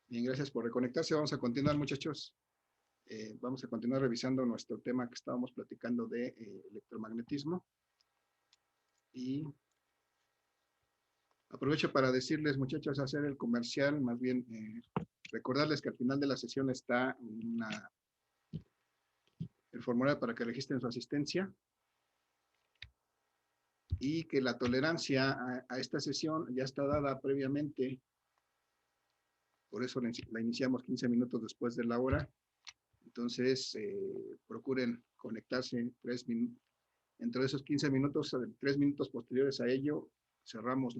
Bien, gracias por reconectarse. Vamos a continuar, muchachos. Vamos a continuar revisando nuestro tema que estábamos platicando de electromagnetismo. Y aprovecho para decirles, muchachos, hacer el comercial, más bien recordarles que al final de la sesión está el formulario para que registren su asistencia y que la tolerancia a esta sesión ya está dada previamente. Por eso la iniciamos 15 minutos después de la hora. Entonces, procuren conectarse 3 minutos. Entre esos 15 minutos, 3 minutos posteriores a ello, cerramos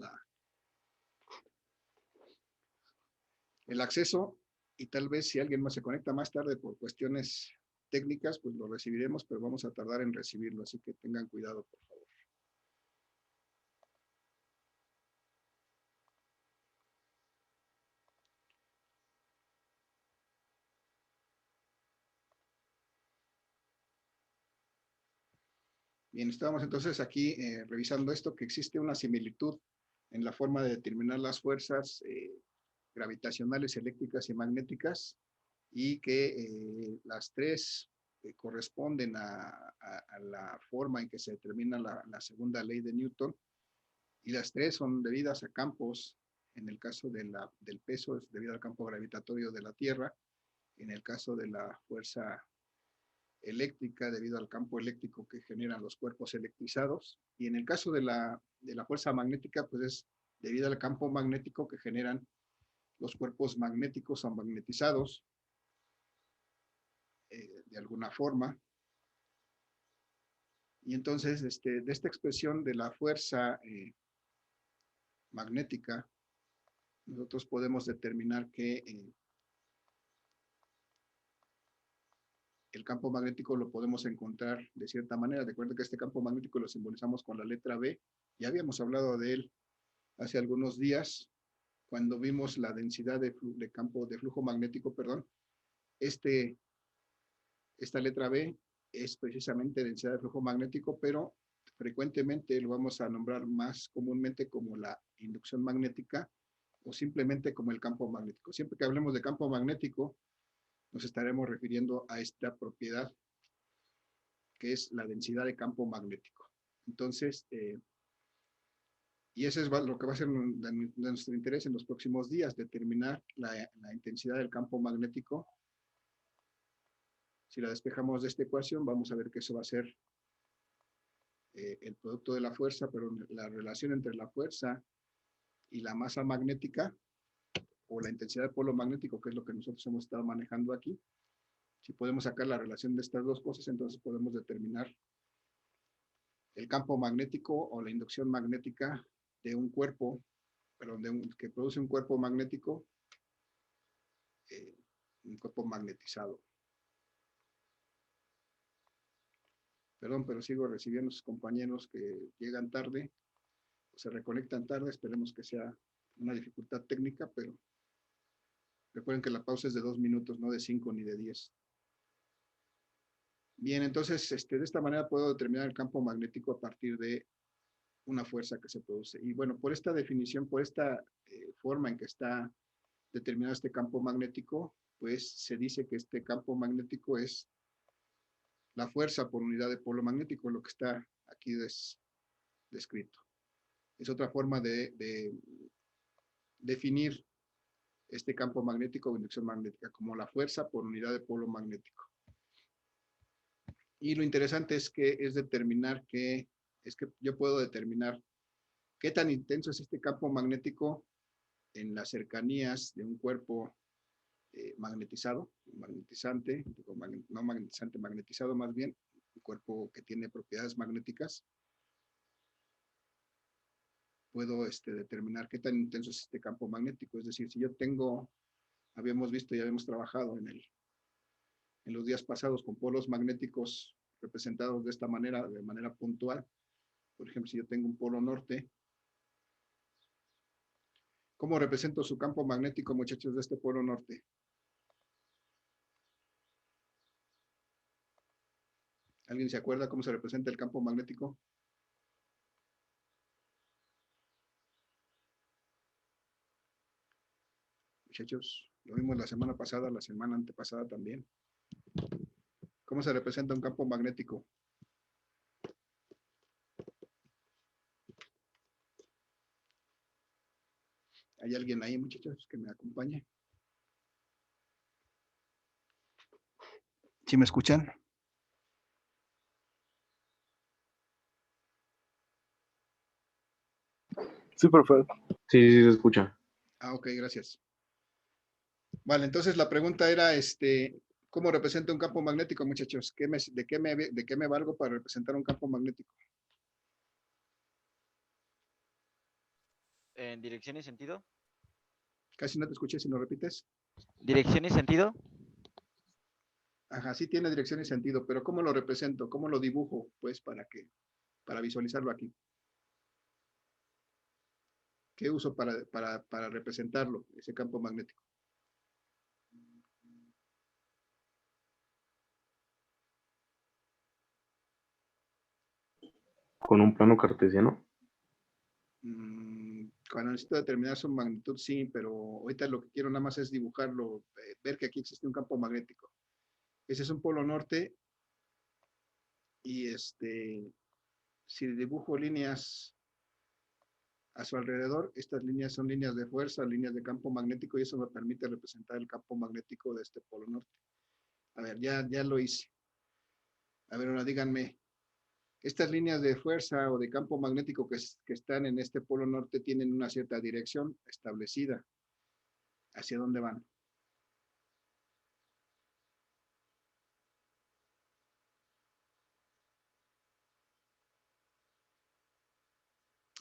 el acceso y tal vez si alguien más se conecta más tarde por cuestiones técnicas, pues lo recibiremos, pero vamos a tardar en recibirlo, así que tengan cuidado, por favor. Bien, estamos entonces aquí revisando esto, que existe una similitud en la forma de determinar las fuerzas gravitacionales, eléctricas y magnéticas, y que las tres corresponden a la forma en que se determina la segunda ley de Newton, y las tres son debidas a campos. En el caso del peso es debido al campo gravitatorio de la Tierra, en el caso de la fuerza eléctrica debido al campo eléctrico que generan los cuerpos electrizados, y en el caso de la fuerza magnética pues es debido al campo magnético que generan los cuerpos magnéticos o magnetizados de alguna forma. Y entonces de esta expresión de la fuerza magnética, nosotros podemos determinar que el campo magnético lo podemos encontrar de cierta manera. Recuerden que este campo magnético lo simbolizamos con la letra B. Ya habíamos hablado de él hace algunos días cuando vimos la densidad de campo de flujo magnético, perdón. Esta letra B es precisamente densidad de flujo magnético, pero frecuentemente lo vamos a nombrar más comúnmente como la inducción magnética o simplemente como el campo magnético. Siempre que hablemos de campo magnético, nos estaremos refiriendo a esta propiedad que es la densidad de campo magnético. Entonces, y eso es lo que va a ser de nuestro interés en los próximos días, determinar la intensidad del campo magnético. Si la despejamos de esta ecuación, vamos a ver que eso va a ser el producto de la fuerza, pero la relación entre la fuerza y la masa magnética, o la intensidad del polo magnético, que es lo que nosotros hemos estado manejando aquí. Si podemos sacar la relación de estas dos cosas, entonces podemos determinar el campo magnético o la inducción magnética de un cuerpo, perdón, que produce un cuerpo magnético, un cuerpo magnetizado. Perdón, pero sigo recibiendo a sus compañeros que llegan tarde, o se reconectan tarde. Esperemos que sea una dificultad técnica, pero recuerden que la pausa es de 2 minutos, no de 5 ni de 10. Bien, entonces de esta manera puedo determinar el campo magnético a partir de una fuerza que se produce. Y bueno, por esta definición, por esta forma en que está determinado este campo magnético, pues se dice que este campo magnético es la fuerza por unidad de polo magnético, lo que está aquí descrito. Es otra forma de definir este campo magnético o inducción magnética como la fuerza por unidad de polo magnético. Y lo interesante es que yo puedo determinar qué tan intenso es este campo magnético en las cercanías de un cuerpo magnetizado, magnetizante, no magnetizante, magnetizado más bien, un cuerpo que tiene propiedades magnéticas. Puedo determinar qué tan intenso es este campo magnético. Es decir, si yo habíamos visto y habíamos trabajado en los días pasados con polos magnéticos representados de esta manera, de manera puntual. Por ejemplo, si yo tengo un polo norte, ¿cómo represento su campo magnético, muchachos, de este polo norte? ¿Alguien se acuerda cómo se representa el campo magnético? Muchachos, Lo vimos la semana pasada, la semana antepasada también. ¿Cómo se representa un campo magnético? ¿Hay alguien ahí, muchachos, que me acompañe? ¿Sí me escuchan? Sí, perfecto. Sí, sí se escucha. Ah, ok, gracias. Vale, entonces la pregunta era, ¿cómo representa un campo magnético, muchachos? ¿De qué me valgo para representar un campo magnético? ¿En dirección y sentido? Casi no te escuché, si lo repites. ¿Dirección y sentido? Ajá, sí tiene dirección y sentido, pero ¿cómo lo represento? ¿Cómo lo dibujo? Pues para visualizarlo aquí. ¿Qué uso para representarlo, ese campo magnético? Con un plano cartesiano. Cuando necesito determinar su magnitud, sí, pero ahorita lo que quiero nada más es dibujarlo, ver que aquí existe un campo magnético. Ese es un polo norte y si dibujo líneas a su alrededor, estas líneas son líneas de fuerza, líneas de campo magnético y eso me permite representar el campo magnético de este polo norte. A ver, ya lo hice. A ver, ahora díganme, estas líneas de fuerza o de campo magnético que están en este polo norte tienen una cierta dirección establecida. ¿Hacia dónde van?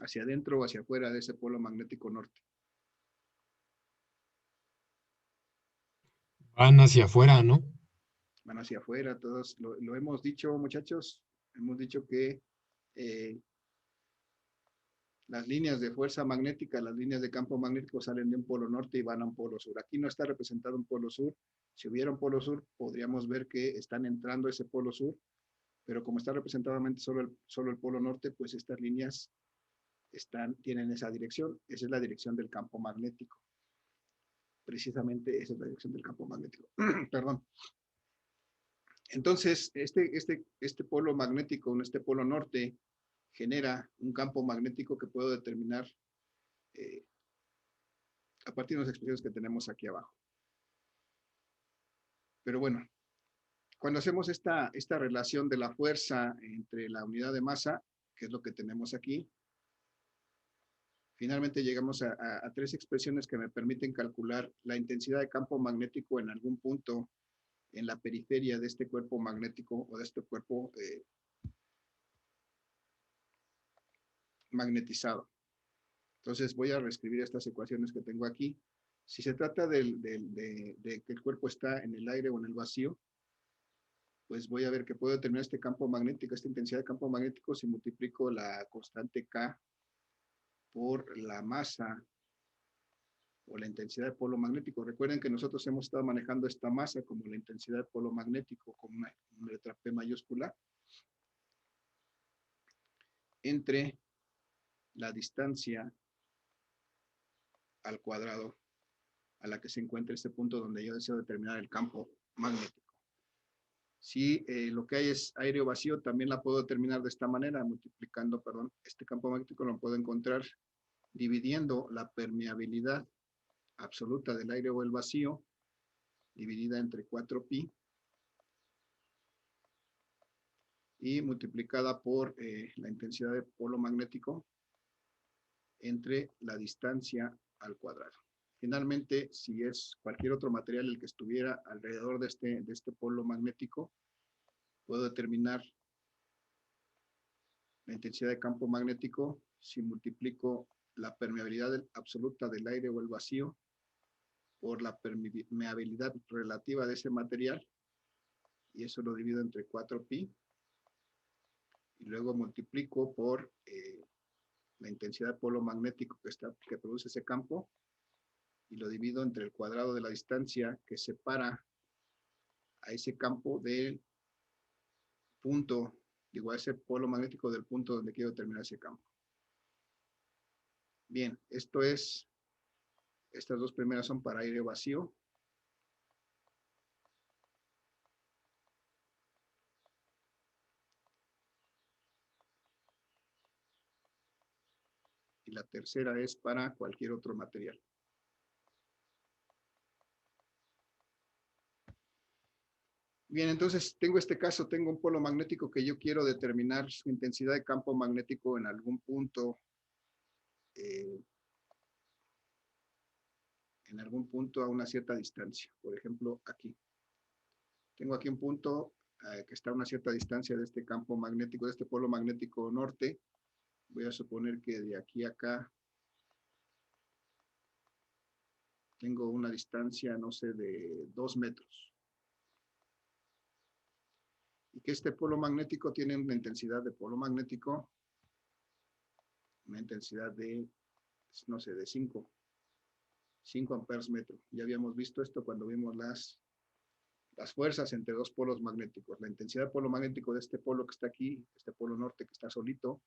¿Hacia adentro o hacia afuera de ese polo magnético norte? Van hacia afuera, ¿no? Van hacia afuera, todos lo hemos dicho, muchachos. Hemos dicho que eh, las líneas de fuerza magnética, las líneas de campo magnético salen de un polo norte y van a un polo sur. Aquí no está representado un polo sur. Si hubiera un polo sur, podríamos ver que están entrando a ese polo sur, pero como está representadamente solo el polo norte, pues estas líneas tienen esa dirección. Esa es la dirección del campo magnético. Precisamente esa es la dirección del campo magnético. Perdón. Entonces, este polo magnético, este polo norte, genera un campo magnético que puedo determinar a partir de las expresiones que tenemos aquí abajo. Pero bueno, cuando hacemos esta relación de la fuerza entre la unidad de masa, que es lo que tenemos aquí, finalmente llegamos a tres expresiones que me permiten calcular la intensidad de campo magnético en algún punto en la periferia de este cuerpo magnético o de este cuerpo magnetizado. Entonces voy a reescribir estas ecuaciones que tengo aquí. Si se trata de que el cuerpo está en el aire o en el vacío, pues voy a ver que puedo determinar este campo magnético, esta intensidad de campo magnético si multiplico la constante K por la masa o la intensidad de polo magnético. Recuerden que nosotros hemos estado manejando esta masa como la intensidad de polo magnético con una letra P mayúscula entre la distancia al cuadrado a la que se encuentra este punto donde yo deseo determinar el campo magnético. Si lo que hay es aire o vacío, también la puedo determinar de esta manera, multiplicando, perdón, este campo magnético lo puedo encontrar dividiendo la permeabilidad absoluta del aire o el vacío, dividida entre 4pi, y multiplicada por la intensidad de polo magnético entre la distancia al cuadrado. Finalmente, si es cualquier otro material el que estuviera alrededor de este polo magnético, puedo determinar la intensidad de campo magnético si multiplico la permeabilidad absoluta del aire o el vacío por la permeabilidad relativa de ese material, y eso lo divido entre 4pi, y luego multiplico por la intensidad de polo magnético que produce ese campo, y lo divido entre el cuadrado de la distancia que separa a ese campo del punto, digo, a ese polo magnético del punto donde quiero determinar ese campo. Bien, estas dos primeras son para aire vacío, tercera es para cualquier otro material. Bien, entonces tengo este caso, tengo un polo magnético que yo quiero determinar su intensidad de campo magnético en algún punto, a una cierta distancia. Por ejemplo, aquí. Tengo aquí un punto que está a una cierta distancia de este campo magnético, de este polo magnético norte. Voy a suponer que de aquí a acá tengo una distancia, no sé, de 2 metros. Y que este polo magnético tiene una intensidad de polo magnético, una intensidad de, no sé, de 5 amperes metro. Ya habíamos visto esto cuando vimos las fuerzas entre dos polos magnéticos. La intensidad de polo magnético de este polo que está aquí, este polo norte que está solito,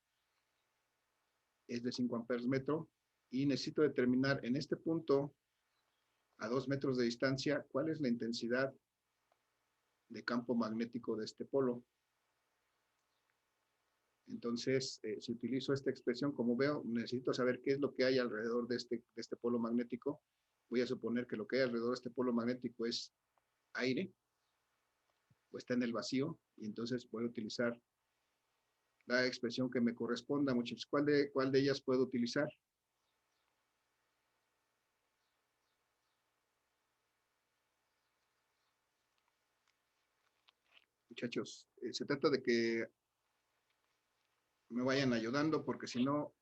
es de 5 amperes metro. Y necesito determinar en este punto, a 2 metros de distancia, cuál es la intensidad de campo magnético de este polo. Entonces, si utilizo esta expresión, como veo, necesito saber qué es lo que hay alrededor de este polo magnético. Voy a suponer que lo que hay alrededor de este polo magnético es aire, o está en el vacío, y entonces voy a utilizar la expresión que me corresponda, muchachos. ¿Cuál de ellas puedo utilizar? Muchachos, se trata de que me vayan ayudando, porque si no,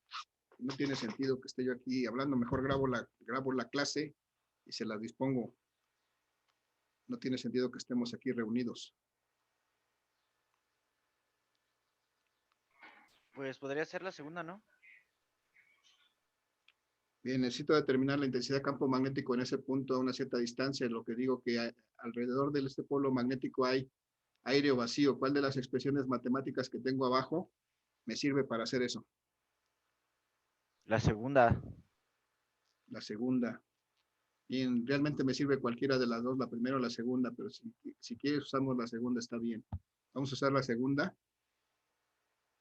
no tiene sentido que esté yo aquí hablando. Mejor grabo la clase y se la dispongo. No tiene sentido que estemos aquí reunidos. Pues podría ser la segunda, ¿no? Bien, necesito determinar la intensidad de campo magnético en ese punto a una cierta distancia. Lo que digo que alrededor de este polo magnético hay aire o vacío. ¿Cuál de las expresiones matemáticas que tengo abajo me sirve para hacer eso? La segunda. La segunda. Bien, realmente me sirve cualquiera de las dos, la primera o la segunda, pero si quieres usamos la segunda, está bien. Vamos a usar la segunda,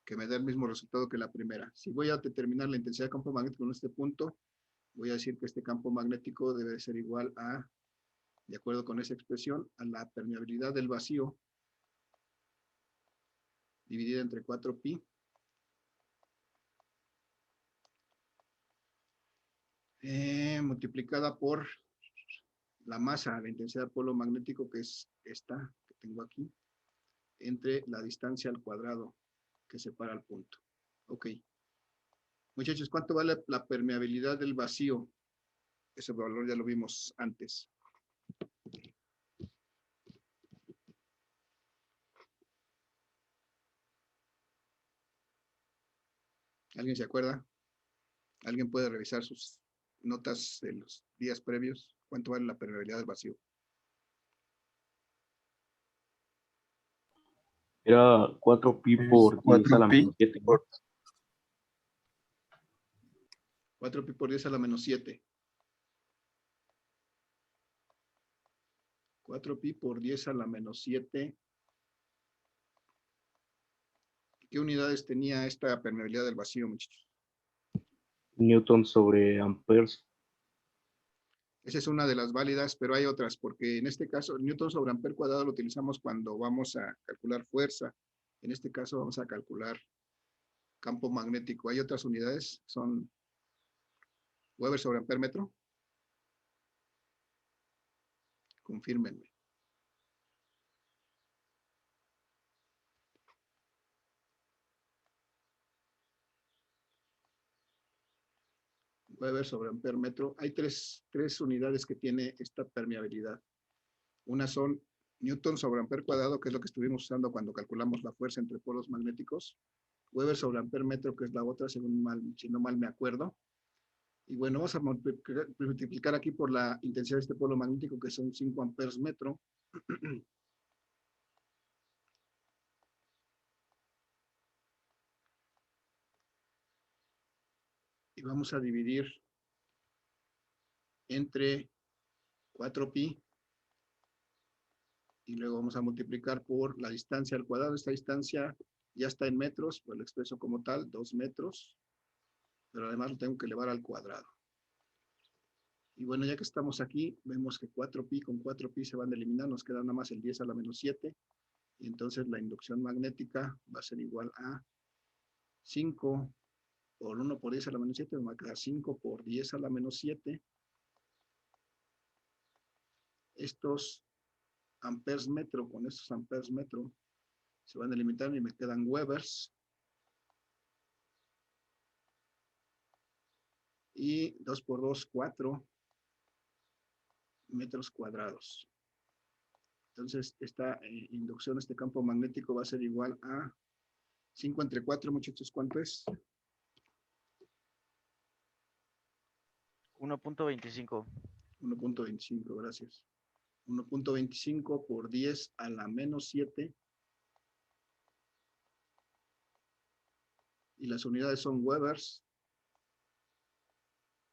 que me da el mismo resultado que la primera. Si voy a determinar la intensidad de campo magnético en este punto, voy a decir que este campo magnético debe ser igual a, de acuerdo con esa expresión, a la permeabilidad del vacío dividida entre 4pi multiplicada por la masa, la intensidad de polo magnético, que es esta que tengo aquí, entre la distancia al cuadrado que separa el punto. Ok. Muchachos, ¿cuánto vale la permeabilidad del vacío? Ese valor ya lo vimos antes. ¿Alguien se acuerda? ¿Alguien puede revisar sus notas de los días previos? ¿Cuánto vale la permeabilidad del vacío? Era 4pi por 10 a la 4pi. menos 7. 4pi por 10 a la menos 7. 4pi por 10 a la menos 7. ¿Qué unidades tenía esta permeabilidad del vacío, muchachos? Newton sobre amperes. Esa es una de las válidas, pero hay otras, porque en este caso, el Newton sobre amper cuadrado lo utilizamos cuando vamos a calcular fuerza. En este caso vamos a calcular campo magnético. Hay otras unidades, son Weber sobre amper metro. Confírmenme. Weber sobre amper metro. Hay tres unidades que tiene esta permeabilidad. Una son Newton sobre amper cuadrado, que es lo que estuvimos usando cuando calculamos la fuerza entre polos magnéticos. Weber sobre amper metro, que es la otra, si no mal me acuerdo. Y bueno, vamos a multiplicar aquí por la intensidad de este polo magnético, que son 5 amperes metro. Y vamos a dividir entre 4pi. Y luego vamos a multiplicar por la distancia al cuadrado. Esta distancia ya está en metros, pues lo expreso como tal, 2 metros. pero además lo tengo que elevar al cuadrado. Y bueno, ya que estamos aquí, vemos que 4pi con 4pi se van a eliminar, nos queda nada más el 10 a la menos 7, y entonces la inducción magnética va a ser igual a 5 por 1 por 10 a la menos 7, me va a quedar 5 por 10 a la menos 7. Estos amperes metro con estos amperes metro se van a eliminar y me quedan webers. Y 2 por 2, 4 metros cuadrados. Entonces, esta inducción, este campo magnético va a ser igual a 5 entre 4, muchachos, ¿cuánto es? 1.25. 1.25, gracias. 1.25 por 10 a la menos 7. Y las unidades son webers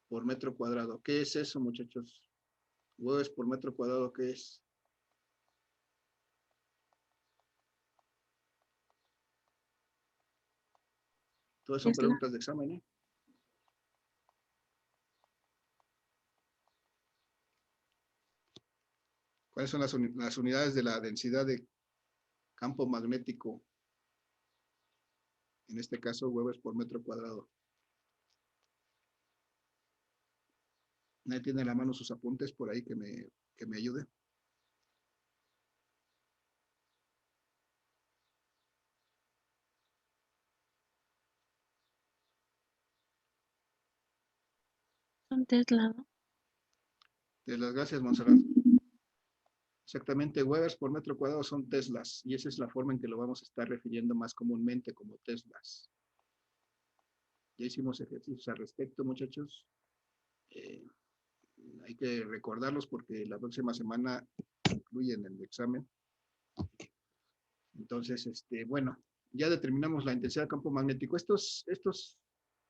por metro cuadrado. ¿Qué es eso, muchachos? Webers por metro cuadrado, ¿qué es? Todas son preguntas de examen, ¿eh? ¿Cuáles son las unidades de la densidad de campo magnético? En este caso, webers por metro cuadrado. ¿Nadie tiene a la mano sus apuntes por ahí que me ayude? Un Tesla, ¿no? De las gracias, Monserrat. Exactamente, webers por metro cuadrado son teslas, y esa es la forma en que lo vamos a estar refiriendo más comúnmente como teslas. Ya hicimos ejercicios al respecto, muchachos. Hay que recordarlos porque la próxima semana incluyen el examen. Entonces, bueno, ya determinamos la intensidad de campo magnético.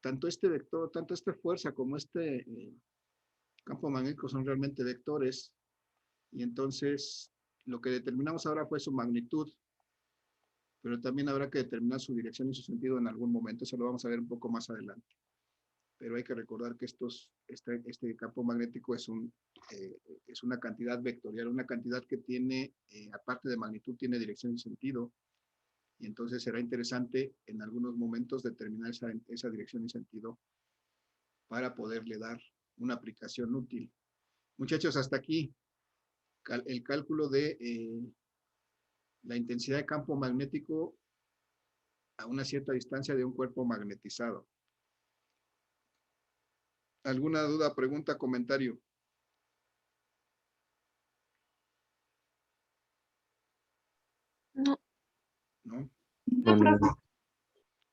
Tanto este vector, tanto esta fuerza como este campo magnético son realmente vectores. Y entonces, lo que determinamos ahora fue su magnitud, pero también habrá que determinar su dirección y su sentido en algún momento. Eso lo vamos a ver un poco más adelante. Pero hay que recordar que este campo magnético es una cantidad vectorial, una cantidad que tiene, aparte de magnitud, tiene dirección y sentido. Y entonces será interesante en algunos momentos determinar esa dirección y sentido para poderle dar una aplicación útil. Muchachos, hasta aquí el cálculo de la intensidad de campo magnético a una cierta distancia de un cuerpo magnetizado. ¿Alguna duda, pregunta, comentario? No. ¿No? No, no.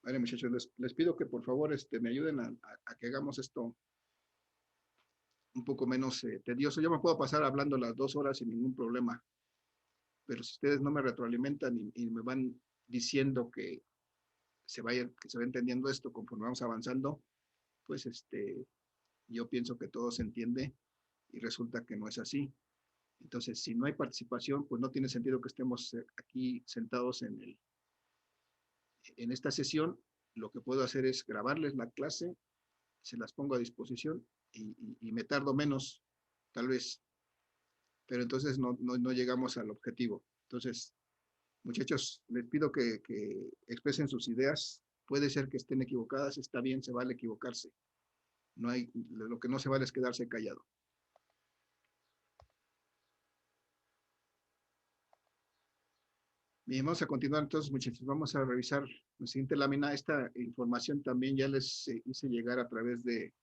Vale, muchachos, les pido que por favor me ayuden a que hagamos esto un poco menos tedioso. Yo me puedo pasar hablando las 2 horas sin ningún problema, pero si ustedes no me retroalimentan y me van diciendo que se va entendiendo esto conforme vamos avanzando, pues yo pienso que todo se entiende y resulta que no es así. Entonces, si no hay participación, pues no tiene sentido que estemos aquí sentados en esta sesión. Lo que puedo hacer es grabarles la clase, se las pongo a disposición y me tardo menos, tal vez, pero entonces no llegamos al objetivo. Entonces, muchachos, les pido que expresen sus ideas. Puede ser que estén equivocadas, está bien, se vale equivocarse. Lo que no se vale es quedarse callado. Bien, vamos a continuar entonces, muchachos. Vamos a revisar la siguiente lámina. Esta información también ya les hice llegar a través de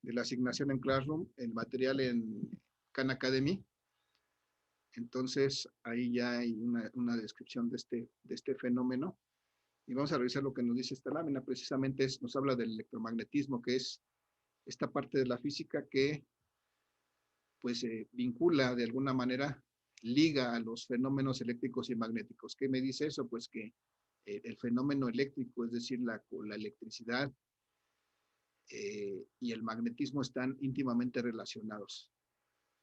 la asignación en Classroom, el material en Khan Academy. Entonces, ahí ya hay una descripción de este fenómeno. Y vamos a revisar lo que nos dice esta lámina. Precisamente nos habla del electromagnetismo, que es esta parte de la física que pues vincula de alguna manera, liga a los fenómenos eléctricos y magnéticos. ¿Qué me dice eso? Pues que el fenómeno eléctrico, es decir, la electricidad y el magnetismo están íntimamente relacionados.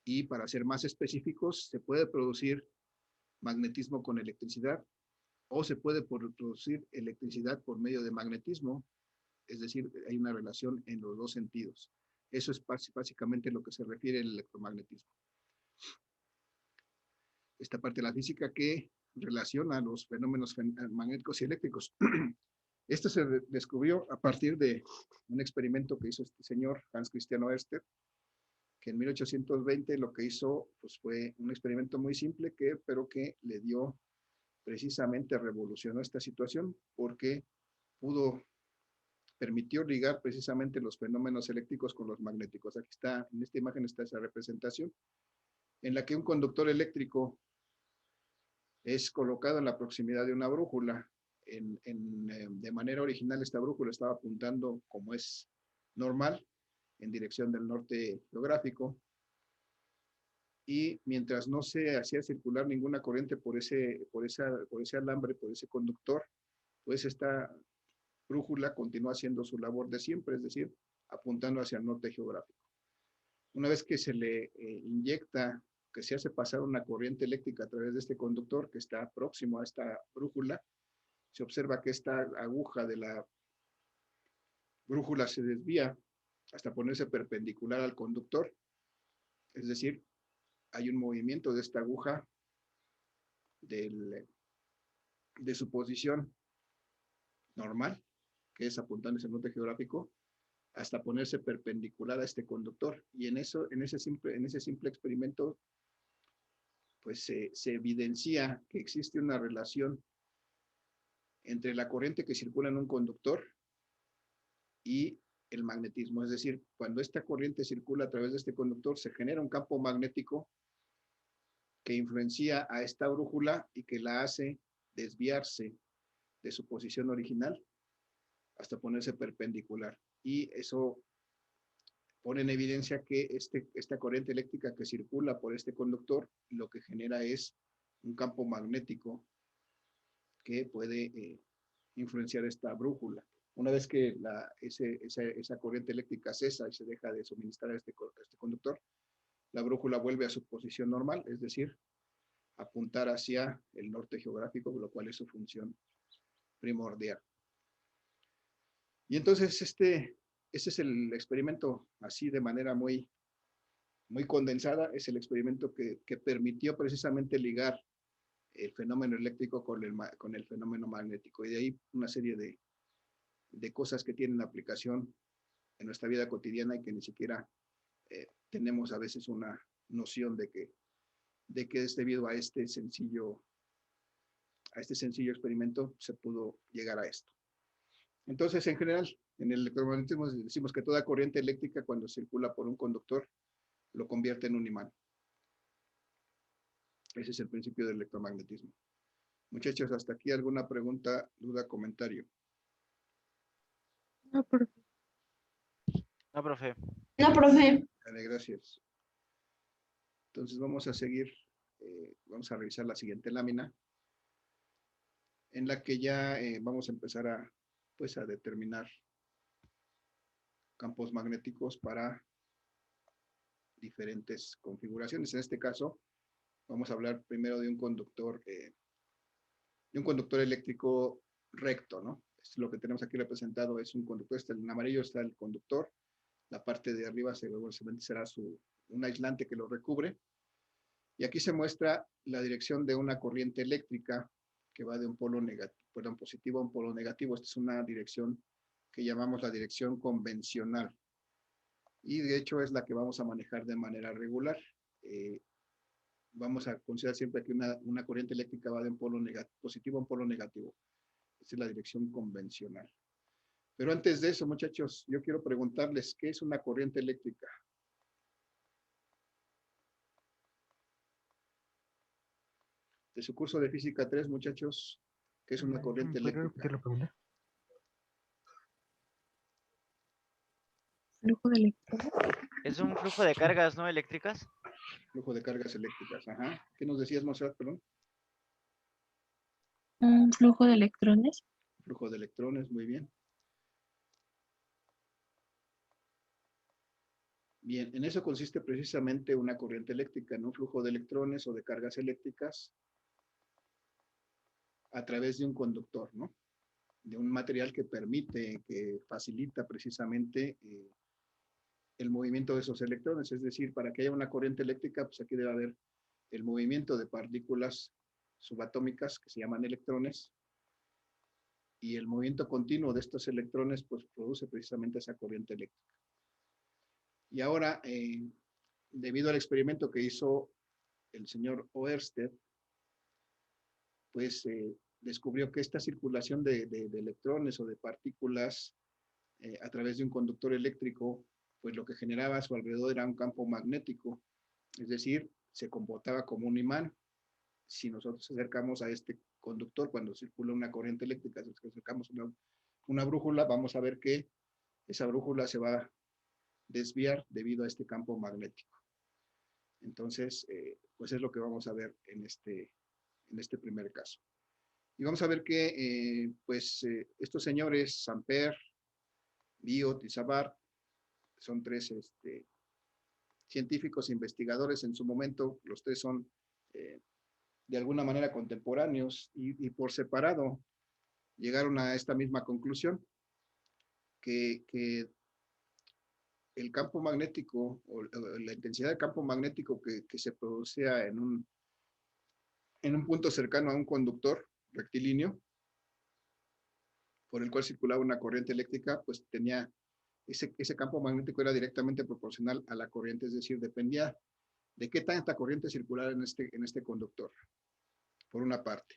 Y para ser más específicos, se puede producir magnetismo con electricidad o se puede producir electricidad por medio de magnetismo. Es decir, hay una relación en los dos sentidos. Eso es básicamente lo que se refiere al electromagnetismo. Esta parte de la física que relaciona los fenómenos magnéticos y eléctricos. Esto se descubrió a partir de un experimento que hizo este señor, Hans Christian Ørsted, que en 1820 lo que hizo pues, fue un experimento muy simple, pero que le dio precisamente, revolucionó esta situación, porque permitió ligar precisamente los fenómenos eléctricos con los magnéticos. Aquí está, en esta imagen está esa representación, en la que un conductor eléctrico es colocado en la proximidad de una brújula. De manera original, esta brújula estaba apuntando, como es normal, en dirección del norte geográfico, y mientras no se hacía circular ninguna corriente por ese alambre, por ese conductor, pues esta brújula continúa haciendo su labor de siempre, es decir, apuntando hacia el norte geográfico. Una vez que se le inyecta, que se hace pasar una corriente eléctrica a través de este conductor que está próximo a esta brújula, se observa que esta aguja de la brújula se desvía hasta ponerse perpendicular al conductor, es decir, hay un movimiento de esta aguja de su posición normal, que es apuntando hacia el norte geográfico, hasta ponerse perpendicular a este conductor. Y en ese simple experimento, pues se evidencia que existe una relación entre la corriente que circula en un conductor y el magnetismo. Es decir, cuando esta corriente circula a través de este conductor, se genera un campo magnético que influencia a esta brújula y que la hace desviarse de su posición original hasta ponerse perpendicular. Y eso pone en evidencia que esta corriente eléctrica que circula por este conductor lo que genera es un campo magnético que puede influenciar esta brújula. Una vez que esa corriente eléctrica cesa y se deja de suministrar a este conductor, la brújula vuelve a su posición normal, es decir, apuntar hacia el norte geográfico, lo cual es su función primordial. Y entonces ese es el experimento, así de manera muy condensada, es el experimento que permitió precisamente ligar el fenómeno eléctrico con el fenómeno magnético. Y de ahí una serie de cosas que tienen aplicación en nuestra vida cotidiana y que ni siquiera tenemos a veces una noción de que es debido a este sencillo experimento se pudo llegar a esto. Entonces, en general, en el electromagnetismo decimos que toda corriente eléctrica cuando circula por un conductor lo convierte en un imán. Ese es el principio del electromagnetismo. Muchachos, hasta aquí alguna pregunta, duda, comentario. No, profe. No, profe. No, profe. Vale, gracias. Entonces vamos a seguir, vamos a revisar la siguiente lámina, en la que ya vamos a empezar a determinar campos magnéticos para diferentes configuraciones. En este caso, vamos a hablar primero de un conductor eléctrico recto, ¿no? Esto es lo que tenemos aquí representado, es un conductor, en amarillo está el conductor, la parte de arriba seguramente será un aislante que lo recubre, y aquí se muestra la dirección de una corriente eléctrica que va de un polo positivo a un polo negativo. Esta es una dirección que llamamos la dirección convencional, y de hecho es la que vamos a manejar de manera regular. Vamos a considerar siempre que una corriente eléctrica va de un polo positivo a un polo negativo. Esa es la dirección convencional. Pero antes de eso, muchachos, yo quiero preguntarles, ¿qué es una corriente eléctrica? De su curso de Física 3, muchachos, ¿qué es una corriente eléctrica? Flujo de electrones. Es un flujo de cargas, ¿no? Eléctricas. Flujo de cargas eléctricas, ajá. ¿Qué nos decías, Monserrat, perdón? Un flujo de electrones. Flujo de electrones, muy bien. Bien, en eso consiste precisamente una corriente eléctrica, en un flujo de electrones o de cargas eléctricas a través de un conductor, ¿no? de un material que permite, que facilita precisamente el movimiento de esos electrones. Es decir, para que haya una corriente eléctrica, pues aquí debe haber el movimiento de partículas subatómicas que se llaman electrones, y el movimiento continuo de estos electrones pues produce precisamente esa corriente eléctrica. Y ahora, debido al experimento que hizo el señor Oersted, pues descubrió que esta circulación de electrones o de partículas a través de un conductor eléctrico, pues lo que generaba a su alrededor era un campo magnético, es decir, se comportaba como un imán. Si nosotros acercamos a este conductor, cuando circula una corriente eléctrica, si acercamos una brújula, vamos a ver que esa brújula se va a desviar debido a este campo magnético. Entonces, pues es lo que vamos a ver en este primer caso. Y vamos a ver que, estos señores, Samper, Biot y Savart, son tres científicos investigadores en su momento. Los tres son de alguna manera contemporáneos y por separado llegaron a esta misma conclusión, que el campo magnético o la intensidad de campo magnético que se producía en un punto cercano a un conductor rectilíneo por el cual circulaba una corriente eléctrica, pues tenía ese campo magnético era directamente proporcional a la corriente, es decir, dependía de qué tanta corriente circulara en este conductor, por una parte.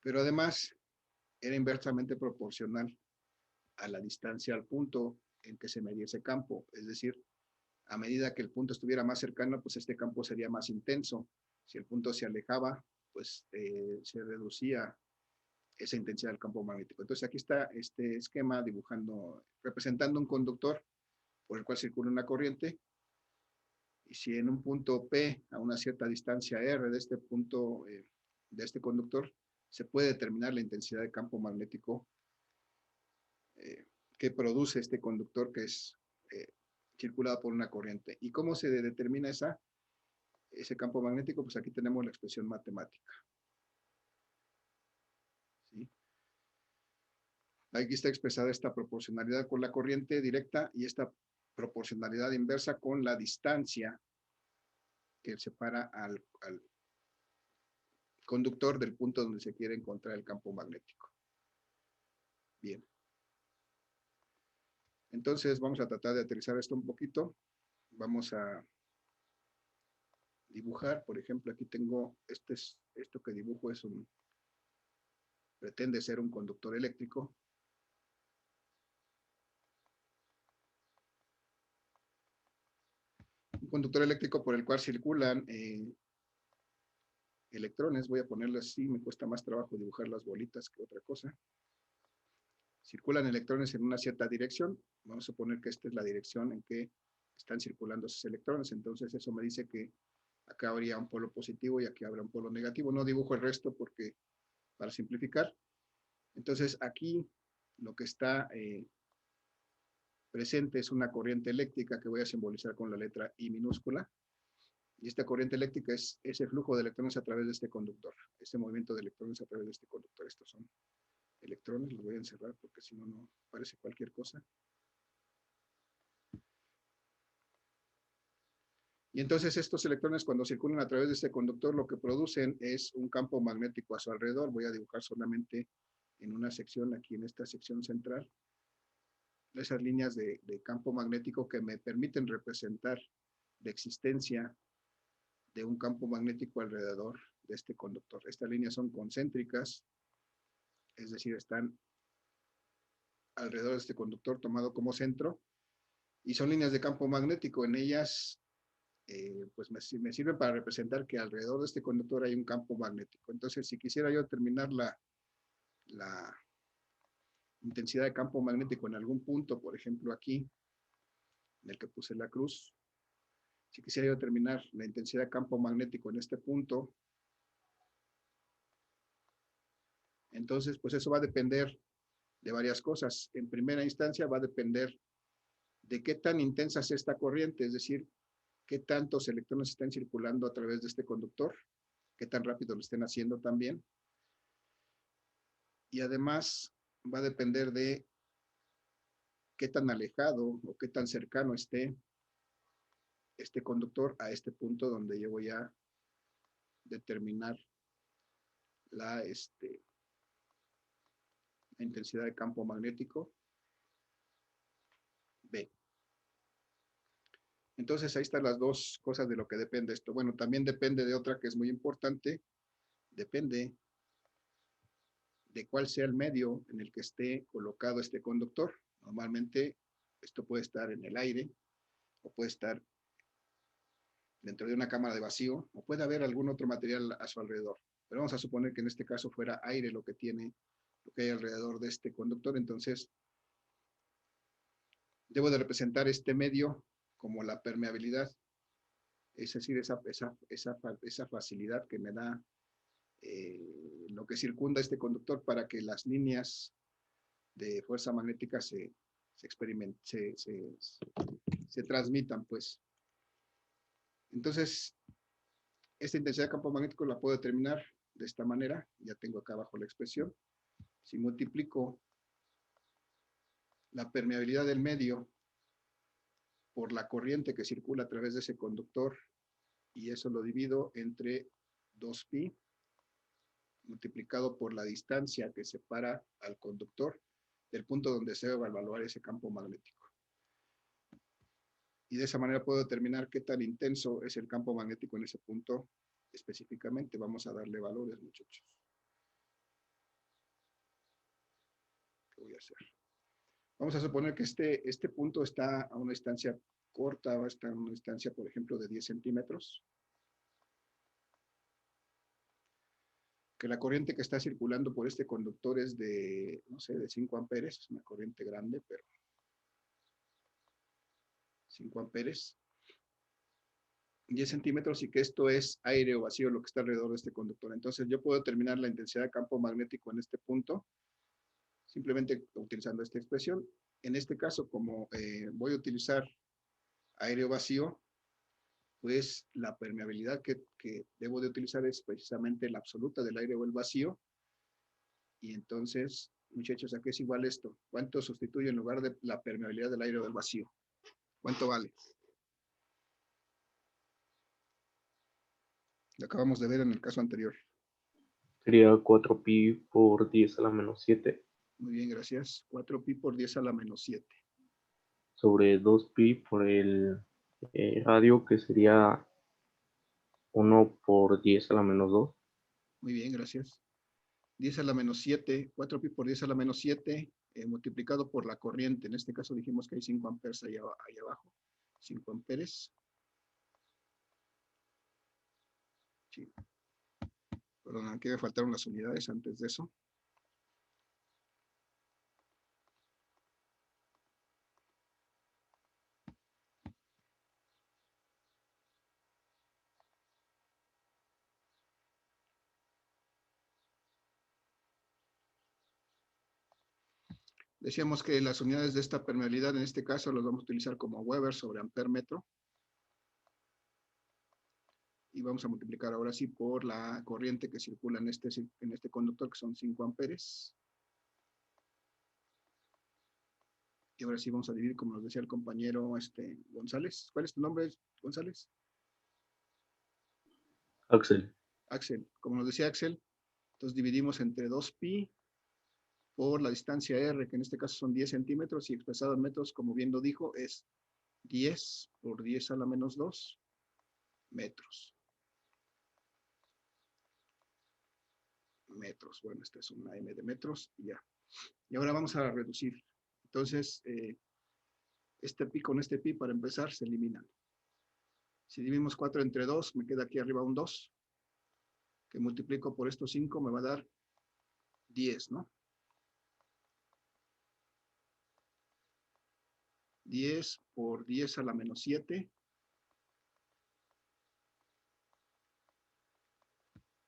Pero además era inversamente proporcional a la distancia al punto en que se medía ese campo, es decir, a medida que el punto estuviera más cercano, pues este campo sería más intenso. Si el punto se alejaba, pues se reducía esa intensidad del campo magnético. Entonces aquí está este esquema representando un conductor por el cual circula una corriente, y si en un punto P, a una cierta distancia R de este punto, de este conductor, se puede determinar la intensidad de campo magnético que produce este conductor que es circulado por una corriente. ¿Y cómo se determina ese campo magnético? Pues aquí tenemos la expresión matemática. ¿Sí? Aquí está expresada esta proporcionalidad con la corriente directa y esta proporcionalidad inversa con la distancia que separa al conductor del punto donde se quiere encontrar el campo magnético. Bien. Entonces vamos a tratar de aterrizar esto un poquito. Vamos a dibujar, por ejemplo, aquí tengo, esto que dibujo pretende ser un conductor eléctrico. Un conductor eléctrico por el cual circulan electrones. Voy a ponerlo así, me cuesta más trabajo dibujar las bolitas que otra cosa. Circulan electrones en una cierta dirección. Vamos a suponer que esta es la dirección en que están circulando esos electrones. Entonces eso me dice que acá habría un polo positivo y aquí habrá un polo negativo. No dibujo el resto porque, para simplificar. Entonces aquí lo que está presente es una corriente eléctrica que voy a simbolizar con la letra I minúscula. Y esta corriente eléctrica es ese flujo de electrones a través de este conductor, este movimiento de electrones a través de este conductor. Estos son electrones, los voy a encerrar porque si no, no parece cualquier cosa. Y entonces estos electrones, cuando circulan a través de este conductor, lo que producen es un campo magnético a su alrededor. Voy a dibujar solamente en una sección, aquí en esta sección central, esas líneas de campo magnético que me permiten representar la existencia de un campo magnético alrededor de este conductor. Estas líneas son concéntricas, es decir, están alrededor de este conductor tomado como centro, y son líneas de campo magnético. En ellas, pues me sirven para representar que alrededor de este conductor hay un campo magnético. Entonces, si quisiera yo determinar la intensidad de campo magnético en algún punto, por ejemplo aquí, en el que puse la cruz, si quisiera yo determinar la intensidad de campo magnético en este punto, entonces pues eso va a depender de varias cosas. En primera instancia va a depender de qué tan intensa es esta corriente, es decir, qué tantos electrones están circulando a través de este conductor, qué tan rápido lo estén haciendo también. Y además va a depender de qué tan alejado o qué tan cercano esté este conductor a este punto donde yo voy a determinar la, la intensidad de campo magnético B. Entonces ahí están las dos cosas de lo que depende esto. Bueno, también depende de otra que es muy importante. Depende de cuál sea el medio en el que esté colocado este conductor. Normalmente esto puede estar en el aire o puede estar dentro de una cámara de vacío o puede haber algún otro material a su alrededor. Pero vamos a suponer que en este caso fuera aire lo que hay alrededor de este conductor. Entonces, debo de representar este medio como la permeabilidad, es decir, esa facilidad que me da lo que circunda este conductor para que las líneas de fuerza magnética se transmitan, pues. Entonces, esta intensidad de campo magnético la puedo determinar de esta manera. Ya tengo acá abajo la expresión. Si multiplico la permeabilidad del medio por la corriente que circula a través de ese conductor y eso lo divido entre 2pi multiplicado por la distancia que separa al conductor del punto donde se va a evaluar ese campo magnético. Y de esa manera puedo determinar qué tan intenso es el campo magnético en ese punto específicamente. Vamos a darle valores, muchachos. ¿Qué voy a hacer? Vamos a suponer que este punto está a una distancia corta, va a estar a una distancia, por ejemplo, de 10 centímetros. Que la corriente que está circulando por este conductor es de, no sé, de 5 amperes. Es una corriente grande, pero 5 amperes. 10 centímetros y que esto es aire o vacío lo que está alrededor de este conductor. Entonces yo puedo determinar la intensidad de campo magnético en este punto simplemente utilizando esta expresión. En este caso, como voy a utilizar aire o vacío, pues la permeabilidad que debo de utilizar es precisamente la absoluta del aire o el vacío. Y entonces, muchachos, ¿a qué es igual esto? ¿Cuánto sustituye en lugar de la permeabilidad del aire o del vacío? ¿Cuánto vale? Lo acabamos de ver en el caso anterior. Sería 4pi por 10 a la menos 7 Muy bien, gracias. 4pi por 10 a la menos 7. sobre 2pi por el radio, que sería 1 por 10 a la menos 2. Muy bien, gracias. 10 a la menos 7, 4pi por 10 a la menos 7, multiplicado por la corriente. En este caso dijimos que hay 5 amperes ahí abajo. 5 amperes. Sí. Perdón, aquí me faltaron las unidades antes de eso. Decíamos que las unidades de esta permeabilidad, en este caso, las vamos a utilizar como Weber sobre amper-metro. Y vamos a multiplicar ahora sí por la corriente que circula en este conductor, que son 5 amperes. Y ahora sí vamos a dividir, como nos decía el compañero González. ¿Cuál es tu nombre, González? Axel. Axel. Como nos decía Axel, entonces dividimos entre 2pi por la distancia r, que en este caso son 10 centímetros, y expresado en metros, como bien lo dijo, es 10 por 10 a la menos 2 metros. Metros. Bueno, esta es una m de metros y ya. Y ahora vamos a reducir. Entonces, este pi con este pi, para empezar, se eliminan. Si dividimos 4 entre 2, me queda aquí arriba un 2, que multiplico por estos 5, me va a dar 10, ¿no? 10 por 10 a la menos 7.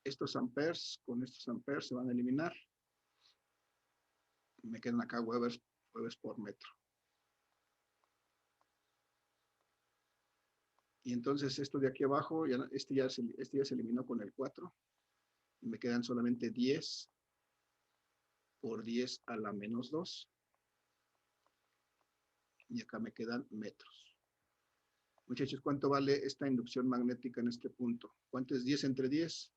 Estos amperes con estos amperes se van a eliminar. Me quedan acá Webers por metro. Y entonces esto de aquí abajo, este ya se eliminó con el 4. Y me quedan solamente 10 por 10 a la menos 2. Y acá me quedan metros. Muchachos, ¿cuánto vale esta inducción magnética en este punto? ¿Cuánto es 10 entre 10?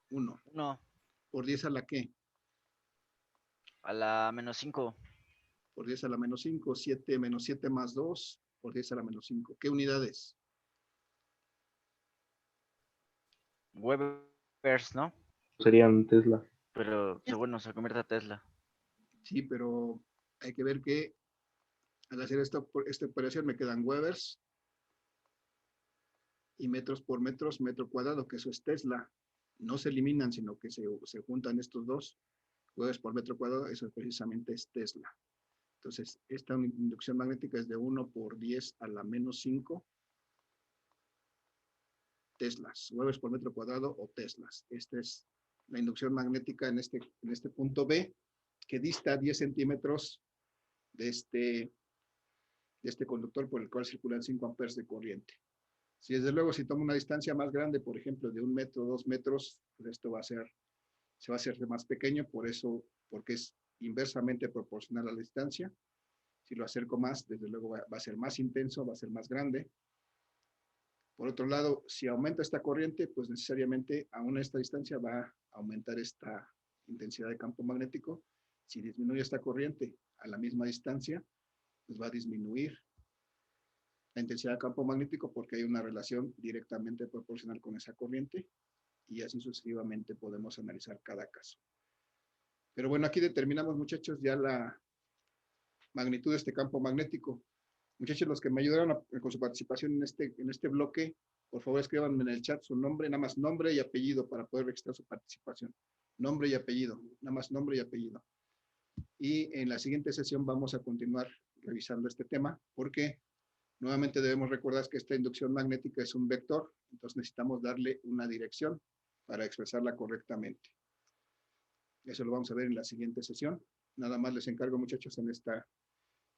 1. 1 ¿Por 10 a la qué? a la menos 5. Por 10 a la menos 5. 7 menos 7 más 2. Por 10 a la menos 5. ¿Qué unidades? Webers, ¿no? Serían Tesla. Pero bueno, se convierte a Tesla. Sí, pero hay que ver que al hacer esta operación me quedan Webers y metros por metros, metro cuadrado, que eso es Tesla. No se eliminan, sino que se juntan estos dos. Webers por metro cuadrado, eso precisamente es Tesla. Entonces, esta inducción magnética es de 1 por 10 a la menos 5 Teslas, Webers por metro cuadrado o Teslas. Esta es la inducción magnética en este punto B, que dista 10 centímetros de este conductor por el cual circulan 5 amperes de corriente. Si desde luego si tomo una distancia más grande, por ejemplo, de 1 metro, 2 metros, pues esto se va a hacer más pequeño, porque es inversamente proporcional a la distancia. Si lo acerco más, desde luego va a ser más intenso, va a ser más grande. Por otro lado, si aumenta esta corriente, pues necesariamente aún a esta distancia va a aumentar esta intensidad de campo magnético. Si disminuye esta corriente a la misma distancia, pues va a disminuir la intensidad de campo magnético porque hay una relación directamente proporcional con esa corriente y así sucesivamente podemos analizar cada caso. Pero bueno, aquí determinamos, muchachos, ya la magnitud de este campo magnético. Muchachos, los que me ayudaron con su participación en este bloque, por favor escríbanme en el chat su nombre, nada más nombre y apellido para poder registrar su participación. Nombre y apellido, nada más nombre y apellido. Y en la siguiente sesión vamos a continuar revisando este tema porque nuevamente debemos recordar que esta inducción magnética es un vector, entonces necesitamos darle una dirección para expresarla correctamente. Eso lo vamos a ver en la siguiente sesión. Nada más les encargo, muchachos,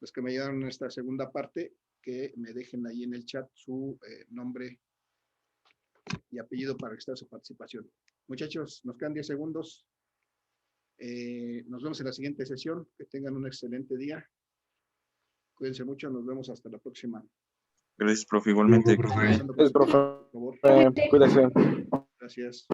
los que me ayudaron en esta segunda parte, que me dejen ahí en el chat su nombre y apellido para registrar su participación. Muchachos, nos quedan 10 segundos. Nos vemos en la siguiente sesión. Que tengan un excelente día. Cuídense mucho. Nos vemos hasta la próxima. Gracias, profe. Igualmente. Por Profe. favor. Cuídese. Gracias.